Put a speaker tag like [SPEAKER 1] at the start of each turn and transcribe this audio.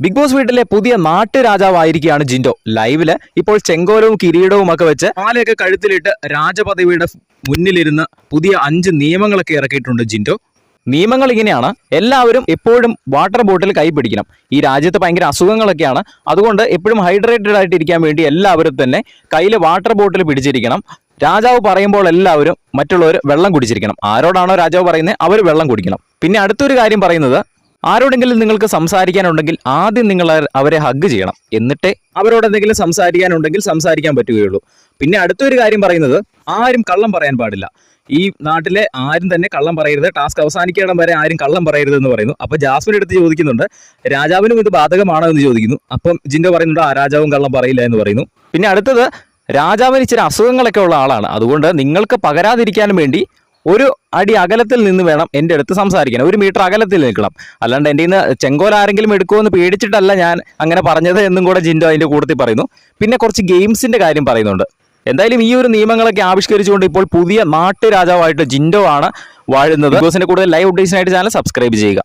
[SPEAKER 1] Big boss വീട്ടിലെ പുതിയ നാട്ടുരാജാവായിരിക്കുകയാണ് ജിൻഡോ. ലൈവില് ഇപ്പോൾ ചെങ്കോലവും കിരീടവും ഒക്കെ വെച്ച് മാലയൊക്കെ കഴുത്തിലിട്ട് രാജപദവിയുടെ മുന്നിലിരുന്ന് പുതിയ 5 നിയമങ്ങളൊക്കെ ഇറക്കിയിട്ടുണ്ട് ജിൻഡോ. നിയമങ്ങൾ ഇങ്ങനെയാണ്: എല്ലാവരും എപ്പോഴും വാട്ടർ ബോട്ടിൽ കൈ പിടിക്കണം. ഈ രാജ്യത്ത് ഭയങ്കര അസുഖങ്ങളൊക്കെയാണ്, അതുകൊണ്ട് എപ്പോഴും ഹൈഡ്രേറ്റഡ് ആയിട്ടിരിക്കാൻ വേണ്ടി എല്ലാവരും തന്നെ കയ്യിൽ വാട്ടർ ബോട്ടിൽ പിടിച്ചിരിക്കണം. രാജാവ് പറയുമ്പോൾ എല്ലാവരും മറ്റുള്ളവർ വെള്ളം കുടിച്ചിരിക്കണം. ആരോടാണോ രാജാവ് പറയുന്നത് അവർ വെള്ളം കുടിക്കണം. പിന്നെ അടുത്തൊരു കാര്യം പറയുന്നത്, ആരോടെങ്കിലും നിങ്ങൾക്ക് സംസാരിക്കാനുണ്ടെങ്കിൽ ആദ്യം നിങ്ങൾ അവരെ ഹഗ് ചെയ്യണം, എന്നിട്ടേ അവരോട് എന്തെങ്കിലും സംസാരിക്കാനുണ്ടെങ്കിൽ സംസാരിക്കാൻ പറ്റുകയുള്ളൂ. പിന്നെ അടുത്തൊരു കാര്യം പറയുന്നത്, ആരും കള്ളം പറയാൻ പാടില്ല. ഈ നാട്ടിലെ ആരും തന്നെ കള്ളം പറയരുത്, ടാസ്ക് അവസാനിക്കണം വരെ ആരും കള്ളം പറയരുത് എന്ന് പറയുന്നു. അപ്പൊ ജാസ്മിൻ എടുത്ത് ചോദിക്കുന്നുണ്ട്, രാജാവിനും ഇത് ബാധകമാണോ എന്ന് ചോദിക്കുന്നു. അപ്പം ജിൻഡോ പറയുന്നുണ്ട്, ആ രാജാവും കള്ളം പറയില്ല എന്ന് പറയുന്നു. പിന്നെ അടുത്തത്, രാജാവിന് ഇച്ചിരി അസുഖങ്ങളൊക്കെ ഉള്ള ആളാണ്, അതുകൊണ്ട് നിങ്ങൾക്ക് പകരാതിരിക്കാനും വേണ്ടി ഒരു അടി അകലത്തിൽ നിന്ന് വേണം എൻ്റെ അടുത്ത് സംസാരിക്കാൻ. 1 മീറ്റർ അകലത്തിൽ നിൽക്കണം. അല്ലാണ്ട് എൻ്റെ നിന്ന് ചെങ്കോൽ ആരെങ്കിലും എടുക്കുമോ എന്ന് പേടിച്ചിട്ടല്ല ഞാൻ അങ്ങനെ പറഞ്ഞത് എന്നും കൂടെ ജിൻഡോ അതിൻ്റെ കൂട്ടത്തിൽ പറയുന്നു. പിന്നെ കുറച്ച് ഗെയിംസിൻ്റെ കാര്യം പറയുന്നുണ്ട്. എന്തായാലും ഈ ഒരു നിയമങ്ങളൊക്കെ ആവിഷ്കരിച്ചുകൊണ്ട് ഇപ്പോൾ പുതിയ നാട്ടുരാജാവായിട്ട് ജിൻഡോ ആണ് വാഴുന്നത്. ബിഗ് ബോസിന്റെ കൂടുതൽ ലൈവ് അപ്ഡേറ്റ്സിനായിട്ട് ചാനൽ സബ്സ്ക്രൈബ് ചെയ്യുക.